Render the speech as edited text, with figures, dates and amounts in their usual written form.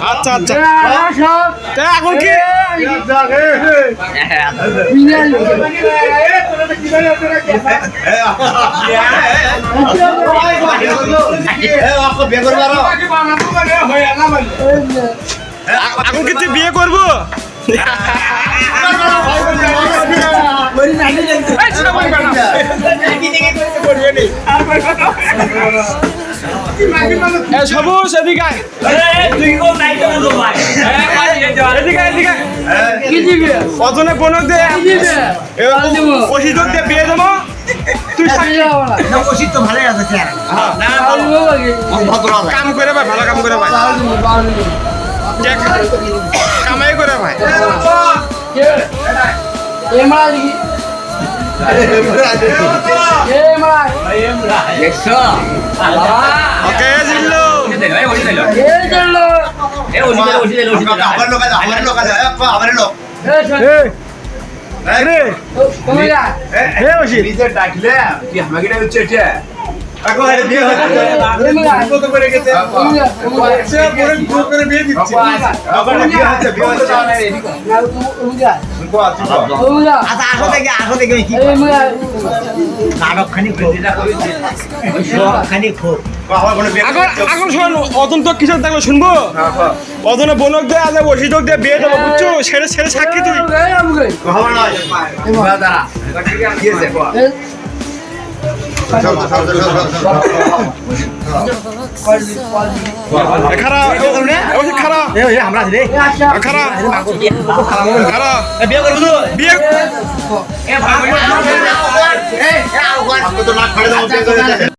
আচ্ছা আচ্ছা এখন কি এখন কি তুই বিয়ে করবো? সবুজ এদিকে অজনে বোনক দে ওষুধ দিয়ে বিয়ে দেবো তুই ওষুধ তো ভালোই আছে কাম করে ভাই ভালো কাম করে ভাই কামাই করে ভাই ওকে জিল্লু এখন শোন অতন তো কিসের থাকলো শুনবো অতনে বোনক দিয়ে আজ ওষুধক দিয়ে বিয়ে দেবো বুঝছো সেরে সেরে সাক্ষী তুই বিয়ে